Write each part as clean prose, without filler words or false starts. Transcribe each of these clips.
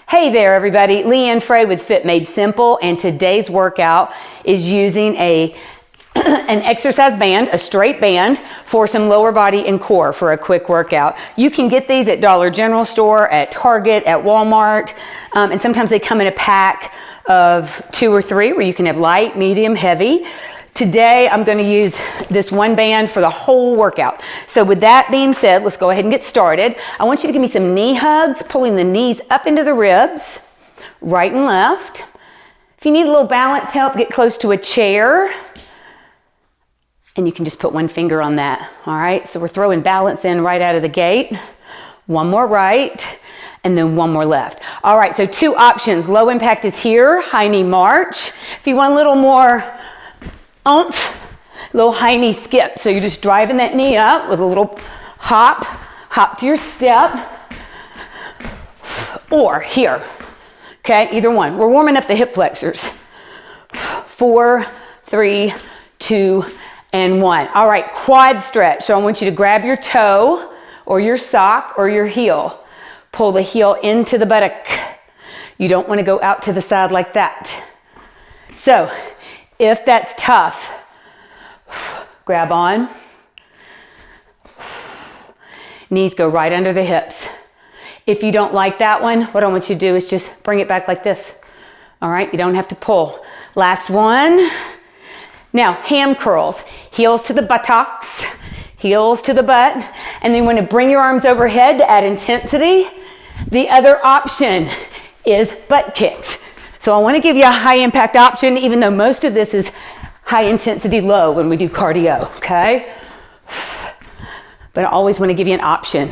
Hey there everybody, Leanne Frey with Fit Made Simple, and today's workout is using an exercise band, a straight band, for some lower body and core for a quick workout. You can get these at Dollar General store, at Target, at Walmart, and sometimes they come in a pack of 2 or 3 where you can have light, medium, heavy. Today, I'm going to use this one band for the whole workout. So with that being said, let's go ahead and get started. I want you to give me some knee hugs, pulling the knees up into the ribs, right and left. If you need a little balance help, get close to a chair. And you can just put one finger on that. All right, so we're throwing balance in right out of the gate. One more right, and then one more left. All right, so 2 options. Low impact is here, high knee march. If you want a little more oomph, little high knee skip. So you're just driving that knee up with a little hop to your step, or here, okay, either one. We're warming up the hip flexors. 4, 3, 2, and 1. All right, quad stretch. So I want you to grab your toe or your sock or your heel. Pull the heel into the buttock. You don't want to go out to the side like that. So if that's tough, grab on. Knees go right under the hips. If you don't like that one, what I want you to do is just bring it back like this. All right, you don't have to pull. Last one. Now, ham curls. Heels to the buttocks, heels to the butt. And then you want to bring your arms overhead to add intensity. The other option is butt kicks. So I want to give you a high impact option, even though most of this is high intensity low when we do cardio, okay? But I always want to give you an option.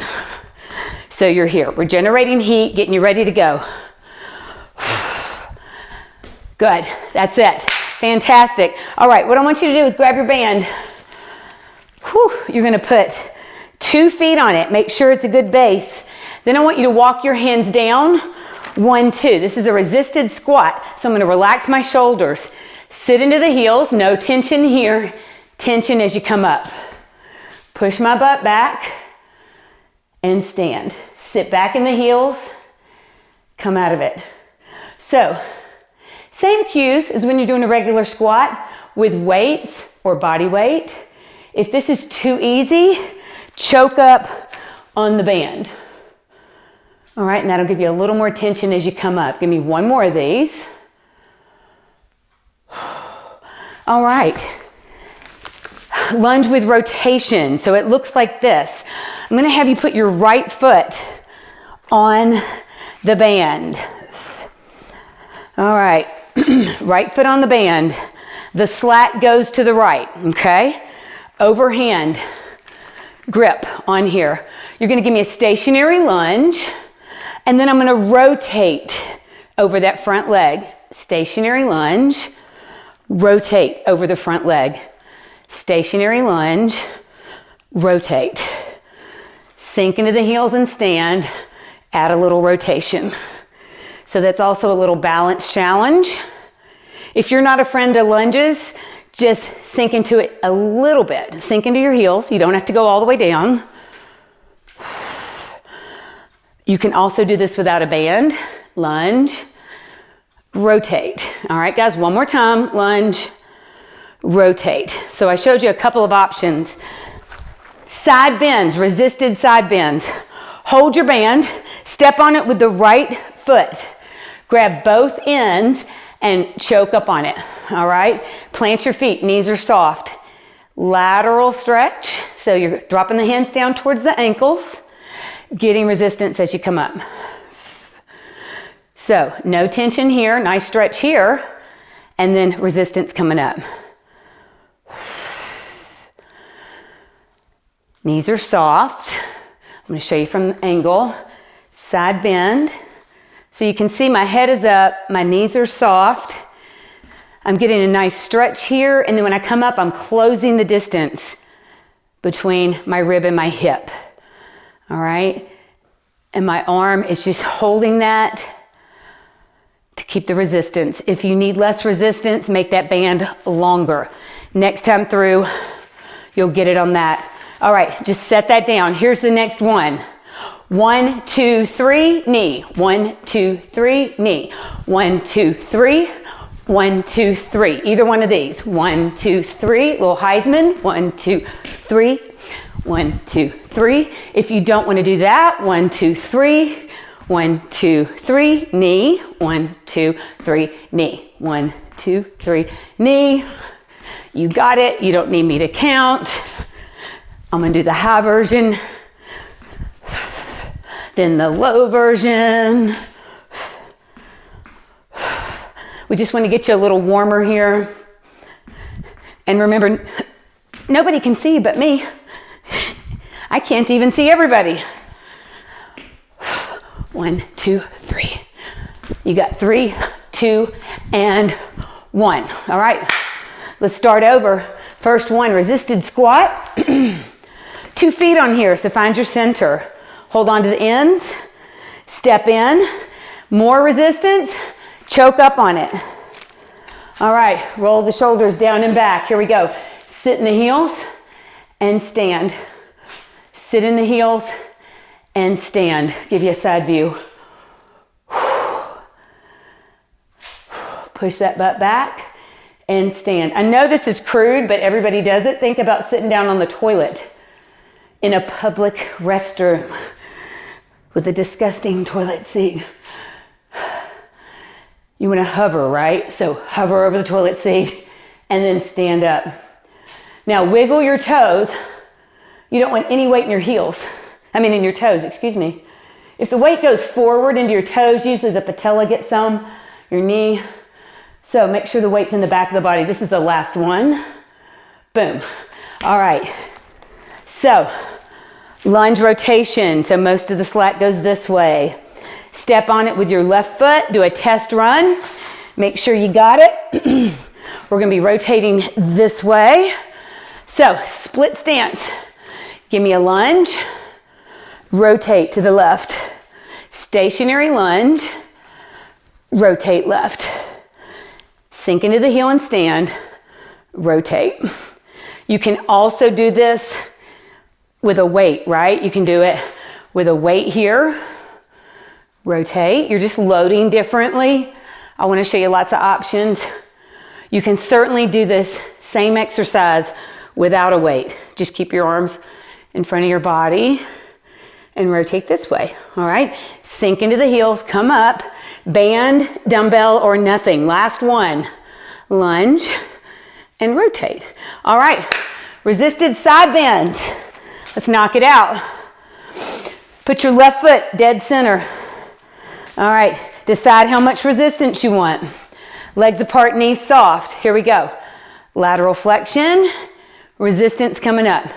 So you're here, we're generating heat, getting you ready to go. Good, that's it. Fantastic. All right, what I want you to do is grab your band. Whew, you're going to put 2 feet on it. Make sure it's a good base. Then I want you to walk your hands down. 1, 2. This is a resisted squat. So I'm going to relax my shoulders. Sit into the heels. No tension here. Tension as you come up. Push my butt back and stand. Sit back in the heels. Come out of it. So same cues as when you're doing a regular squat with weights or body weight. If this is too easy, choke up on the band. All right, and that'll give you a little more tension as you come up. Give me 1 more of these. All right. Lunge with rotation. So it looks like this. I'm going to have you put your right foot on the band. All right. Right foot on the band. The slat goes to the right, okay? Overhand grip on here. You're going to give me a stationary lunge. And then I'm going to rotate over that front leg. Stationary lunge, rotate over the front leg. Stationary lunge, rotate. Sink into the heels and stand, add a little rotation. So that's also a little balance challenge. If you're not a friend of lunges, just sink into it a little bit. Sink into your heels. You don't have to go all the way down. You can also do this without a band. Lunge, rotate. All right, guys, 1 more time. Lunge, rotate. So I showed you a couple of options. Side bends, resisted side bends. Hold your band, step on it with the right foot. Grab both ends and choke up on it. All right, plant your feet, knees are soft. Lateral stretch, so you're dropping the hands down towards the ankles. Getting resistance as you come up. So no tension here, nice stretch here, and then resistance coming up. Knees are soft. I'm going to show you from the angle. Side bend. So you can see my head is up, my knees are soft. I'm getting a nice stretch here, and then when I come up, I'm closing the distance between my rib and my hip. All right, and my arm is just holding that to keep the resistance. If you need less resistance, make that band longer. Next time through, you'll get it on that. All right, just set that down. Here's the next one. 1, 2, 3, knee. 1, 2, 3, knee. 1, 2, 3. 1, 2, 3. Either one of these. 1, 2, 3. Little Heisman. 1, 2, 3. 1, 2, 3. If you don't want to do that, 1, 2, 3. 1, 2, 3. Knee. 1, 2, 3. Knee. 1, 2, 3. Knee. You got it. You don't need me to count. I'm going to do the high version. Then the low version. We just want to get you a little warmer here. And remember, nobody can see but me. I can't even see everybody. 1, 2, 3. You got 3, 2, and 1. All right, let's start over. First one, resisted squat. 2 feet on here, so find your center. Hold on to the ends, step in, more resistance, choke up on it. All right, roll the shoulders down and back. Here we go. Sit in the heels and stand. Sit in the heels and stand. Give you a side view. Push that butt back and stand. I know this is crude, but everybody does it. Think about sitting down on the toilet in a public restroom with a disgusting toilet seat. You want to hover, right? So hover over the toilet seat and then stand up. Now wiggle your toes. You don't want any weight in your heels. In your toes, excuse me. If the weight goes forward into your toes, usually the patella gets some, your knee. So make sure the weight's in the back of the body. This is the last one. Boom. All right. So lunge rotation. So most of the slack goes this way. Step on it with your left foot. Do a test run. Make sure you got it. We're going to be rotating this way. So split stance. Give me a lunge. Rotate to the left. Stationary lunge. Rotate left. Sink into the heel and stand. Rotate. You can also do this with a weight, right? You can do it with a weight here. Rotate. You're just loading differently. I want to show you lots of options. You can certainly do this same exercise without a weight. Just keep your arms in front of your body and rotate this way. All right. Sink into the heels, come up, band, dumbbell, or nothing. Last one. Lunge and rotate. All right. Resisted side bends. Let's knock it out. Put your left foot dead center. All right, decide how much resistance you want. Legs apart, knees soft. Here we go. Lateral flexion, resistance coming up.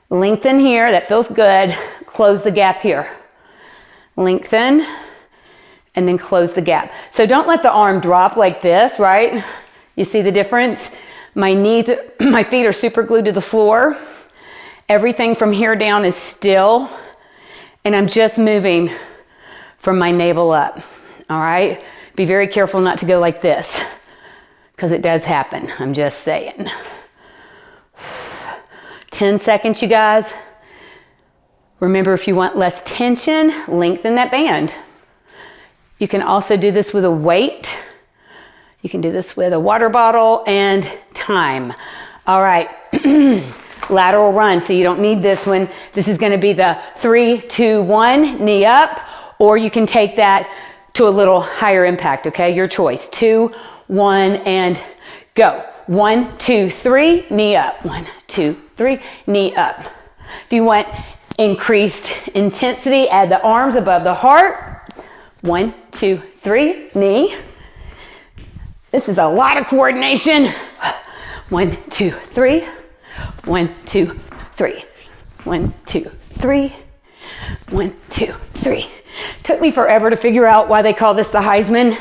Lengthen here, that feels good. Close the gap here. Lengthen, and then close the gap. So don't let the arm drop like this, right? You see the difference? My feet are super glued to the floor. Everything from here down is still, and I'm just moving from my navel up. All right? Be very careful not to go like this, because it does happen. I'm just saying. 10 seconds, you guys. Remember, if you want less tension, lengthen that band. You can also do this with a weight. You can do this with a water bottle and time. All right. Lateral run. So you don't need this one. This is going to be the 3, 2, 1, knee up. Or you can take that to a little higher impact, okay? Your choice. 2, 1, and go. 1, 2, 3, knee up. 1, 2, 3, knee up. If you want increased intensity, add the arms above the heart. 1, 2, 3, knee. This is a lot of coordination. 1, 2, 3. 1, 2, 3. 1, 2, 3. 1, 2, 3. Took me forever to figure out why they call this the Heisman.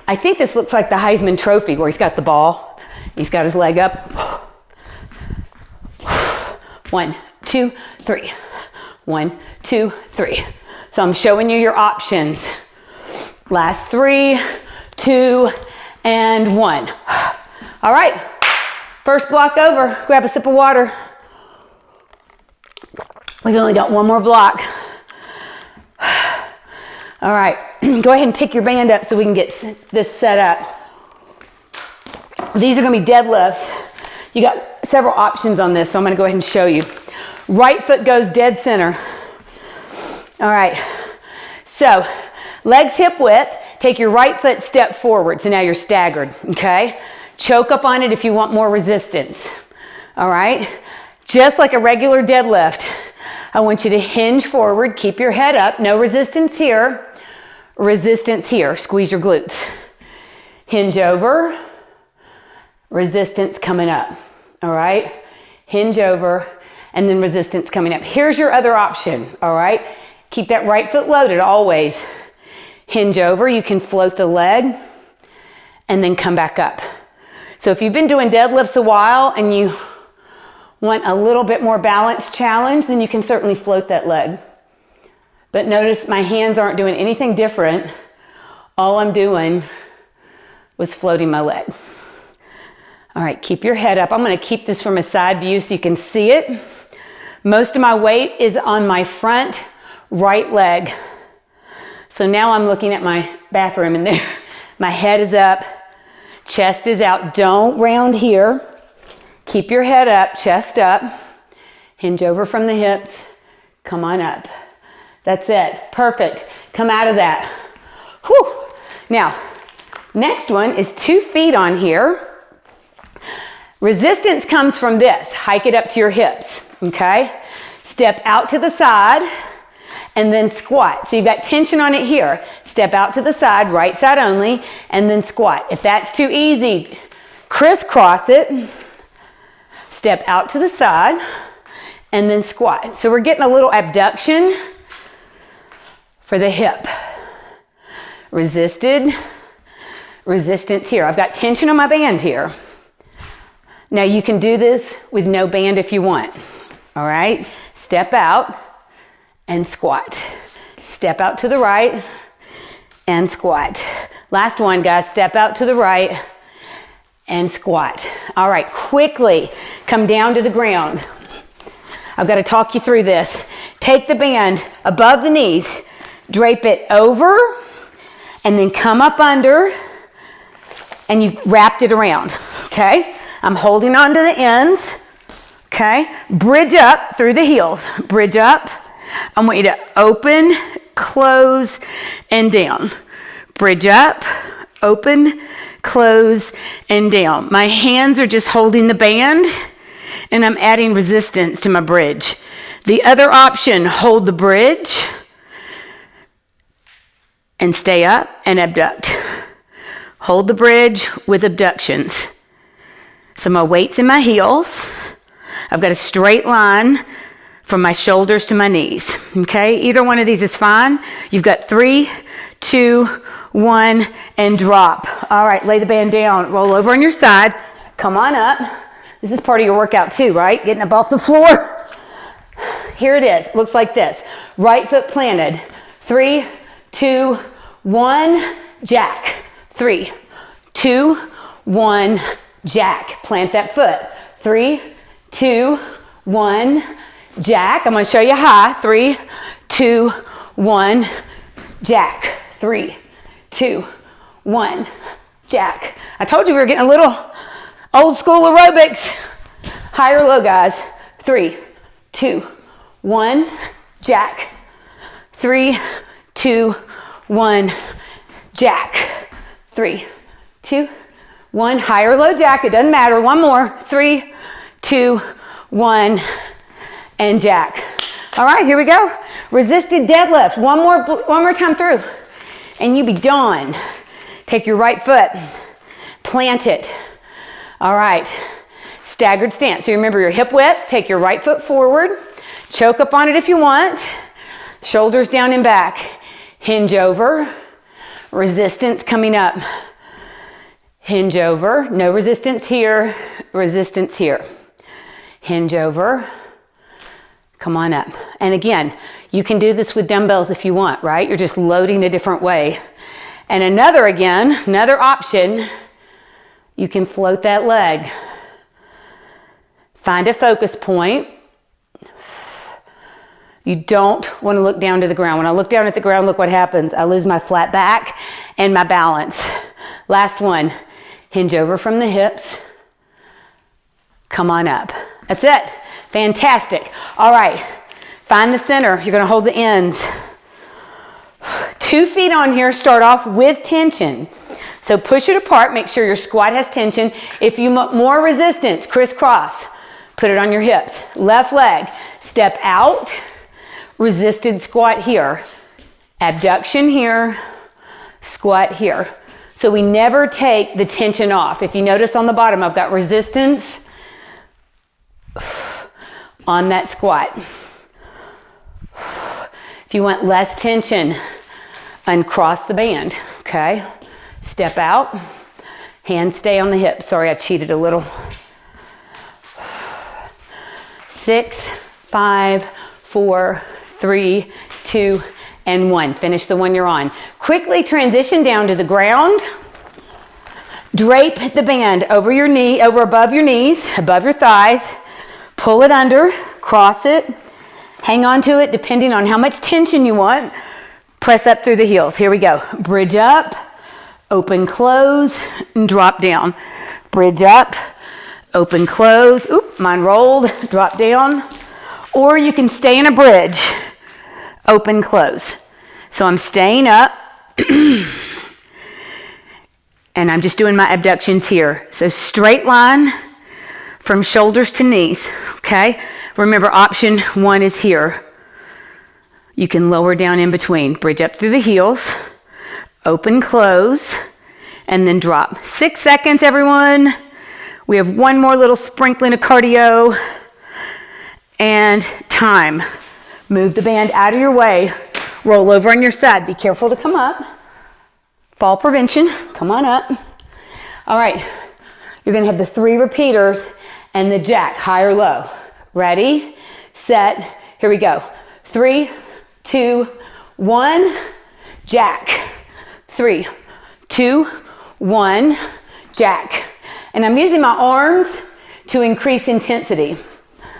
I think this looks like the Heisman Trophy, where he's got the ball. He's got his leg up. 1, 2, 3. 1, 2, 3. So I'm showing you your options. Last 3, 2, and 1. All right. First block over. Grab a sip of water. We've only got one more block. All right, go ahead and pick your band up so we can get this set up. These are gonna be deadlifts. You got several options on this, so I'm gonna go ahead and show you. Right foot goes dead center. All right, so legs hip width, take your right foot step forward. So now you're staggered, okay? Choke up on it if you want more resistance. All right, just like a regular deadlift, I want you to hinge forward, keep your head up, no resistance here, resistance here, squeeze your glutes. Hinge over, resistance coming up, all right? Hinge over, and then resistance coming up. Here's your other option, all right? Keep that right foot loaded always. Hinge over, you can float the leg, and then come back up. So if you've been doing deadlifts a while and you want a little bit more balance challenge, then you can certainly float that leg. But notice my hands aren't doing anything different. All I'm doing was floating my leg. All right, keep your head up. I'm gonna keep this from a side view so you can see it. Most of my weight is on my front right leg. So now I'm looking at my bathroom and there, my head is up, chest is out. Don't round here. Keep your head up, chest up, hinge over from the hips, come on up. That's it, perfect. Come out of that. Whew. Now, next one is 2 feet on here. Resistance comes from this, hike it up to your hips, okay? Step out to the side and then squat. So you've got tension on it here. Step out to the side, right side only, and then squat. If that's too easy, crisscross it. Step out to the side and then squat. So we're getting a little abduction for the hip. Resisted, resistance here. I've got tension on my band here. Now you can do this with no band if you want. All right, step out and squat. Step out to the right and squat. Last one, guys, step out to the right and squat. All right, quickly come down to the ground. I've got to talk you through this. Take the band above the knees, drape it over, and then come up under, and you've wrapped it around, okay? I'm holding on to the ends, okay? Bridge up through the heels, bridge up. I want you to open, close, and down. Bridge up, open, close, and down. My hands are just holding the band, and I'm adding resistance to my bridge. The other option, hold the bridge, and stay up and abduct. Hold the bridge with abductions. So my weight's in my heels. I've got a straight line from my shoulders to my knees, okay? Either one of these is fine. You've got 3, 2, 1, and drop. All right, lay the band down, roll over on your side, come on up. This is part of your workout too, right? Getting up off the floor. Here it is, looks like this. Right foot planted, 3, 2, 1, jack. 3, 2, 1, jack. Plant that foot. 3, 2, 1, jack. I'm going to show you high. 3, 2, 1, jack. 3, 2, 1, jack. I told you we were getting a little old school aerobics. High or low, guys. 3, 2, 1, jack. 3, 2, 1, jack. 3, 2, 1, high or low jack. It doesn't matter. One more. 3, 2, 1, and jack. All right, here we go. Resisted deadlift. One more time through, and you be done. Take your right foot, plant it. All right, staggered stance. So remember your hip width. Take your right foot forward. Choke up on it if you want. Shoulders down and back. Hinge over. Resistance coming up. Hinge over. No resistance here. Resistance here. Hinge over. Come on up. And again, you can do this with dumbbells if you want, right? You're just loading a different way. And another option, you can float that leg. Find a focus point You don't want to look down to the ground. When I look down at the ground, look what happens. I lose my flat back and my balance. Last one. Hinge over from the hips. Come on up. That's it. Fantastic. All right. Find the center. You're going to hold the ends. 2 feet on here. Start off with tension. So push it apart. Make sure your squat has tension. If you want more resistance, crisscross. Put it on your hips. Left leg. Step out. Resisted squat here. Abduction here. Squat here. So we never take the tension off. If you notice on the bottom, I've got resistance on that squat. If you want less tension, uncross the band, okay? Step out, hands stay on the hips. Sorry, I cheated a little. 6, 5, 4, 3, 2, and 1. Finish the one you're on. Quickly transition down to the ground. Drape the band over your knee, over above your knees, above your thighs. Pull it under, cross it, hang on to it depending on how much tension you want. Press up through the heels. Here we go. Bridge up, open, close, and drop down. Bridge up, open, close. Oop, mine rolled, drop down. Or you can stay in a bridge. Open, close. So I'm staying up and I'm just doing my abductions here. So straight line from shoulders to knees, okay? Remember, option 1 is here. You can lower down in between. Bridge up through the heels, open, close, and then drop. 6 seconds, everyone. We have one more little sprinkling of cardio. And time. Move the band out of your way. Roll over on your side. Be careful to come up. Fall prevention. Come on up. All right. You're going to have the 3 repeaters and the jack, high or low. Ready, set, here we go. 3, 2, 1, jack. 3, 2, 1, jack. And I'm using my arms to increase intensity.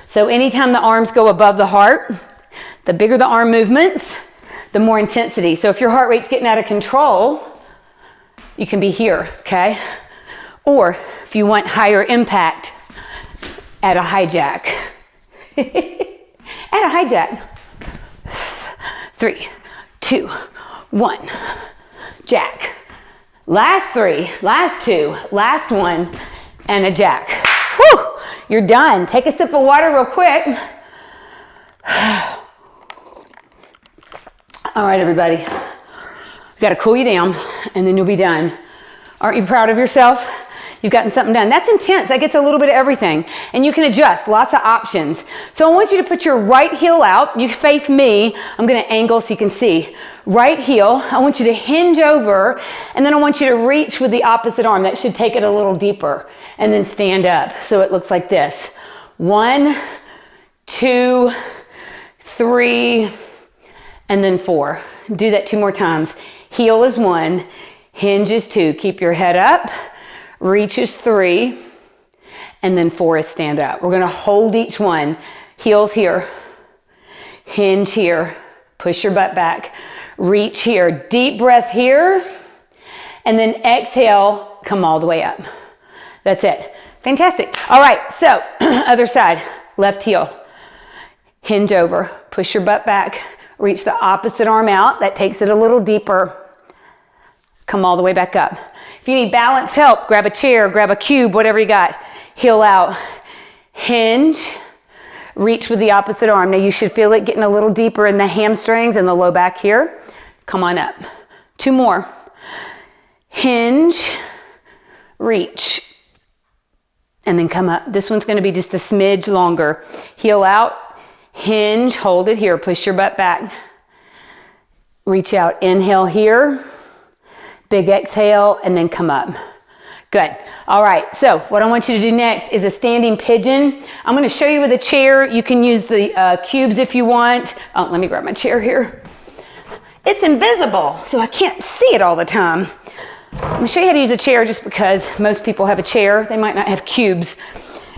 So anytime the arms go above the heart, the bigger the arm movements, the more intensity. So if your heart rate's getting out of control, you can be here, okay? Or if you want higher impact, add a high jack. Add a high jack. 3, 2, 1, jack. Last 3, last 2, last 1, and a jack. Whew, you're done. Take a sip of water real quick. All right, everybody. You've got to cool you down, and then you'll be done. Aren't you proud of yourself? You've gotten something done. That's intense. That gets a little bit of everything. And you can adjust. Lots of options. So I want you to put your right heel out. You face me. I'm going to angle so you can see. Right heel. I want you to hinge over. And then I want you to reach with the opposite arm. That should take it a little deeper. And then stand up. So it looks like this. 1, 2, 3, and then 4. Do that 2 more times. Heel is 1. Hinge is 2. Keep your head up. Reach is 3, and then 4 is stand up. We're going to hold each one. Heels here, hinge here, push your butt back, reach here, deep breath here, and then exhale, come all the way up. That's it. Fantastic. All right, so other side, left heel, hinge over, push your butt back, reach the opposite arm out. That takes it a little deeper. Come all the way back up. If you need balance help, grab a chair, grab a cube, whatever you got. Heel out, hinge, reach with the opposite arm. Now you should feel it getting a little deeper in the hamstrings and the low back here. Come on up. 2 more. Hinge, reach, and then come up. This one's going to be just a smidge longer. Heel out, hinge, hold it here. Push your butt back. Reach out, inhale here. Big exhale, and then come up. Good. All right, so what I want you to do next is a standing pigeon. I'm going to show you with a chair. You can use the cubes if you want. Oh, let me grab my chair here. It's invisible, so I can't see it all the time. I'm going to show you how to use a chair just because most people have a chair. They might not have cubes.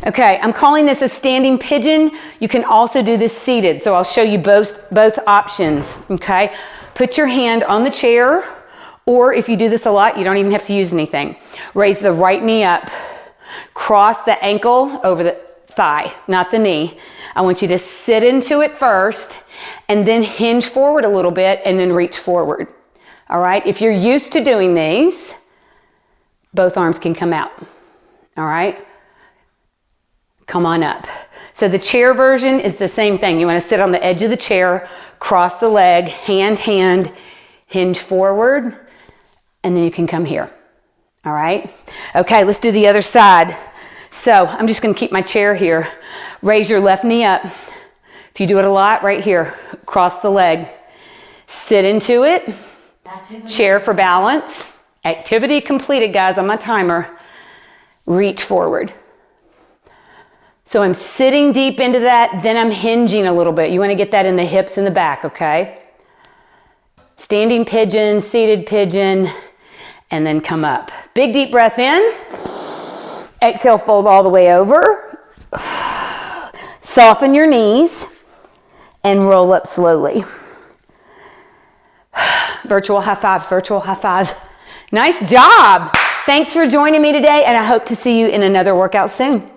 Okay, I'm calling this a standing pigeon. You can also do this seated, so I'll show you both options, okay? Put your hand on the chair, or if you do this a lot, you don't even have to use anything. Raise the right knee up. Cross the ankle over the thigh, not the knee. I want you to sit into it first, and then hinge forward a little bit, and then reach forward. All right, if you're used to doing these, both arms can come out. All right, come on up. So the chair version is the same thing. You want to sit on the edge of the chair, cross the leg, hand, hinge forward, and then you can come here. All right, okay, let's do the other side. So I'm just going to keep my chair here. Raise your left knee up. If you do it a lot, right here, cross the leg. Sit into it. Chair for balance. Activity completed, guys, on my timer. Reach forward. So I'm sitting deep into that, then I'm hinging a little bit. You want to get that in the hips and the back, okay? Standing pigeon, seated pigeon, and then come up. Big deep breath in. Exhale, fold all the way over. Soften your knees and roll up slowly. Virtual high fives, virtual high fives. Nice job. Thanks for joining me today, and I hope to see you in another workout soon.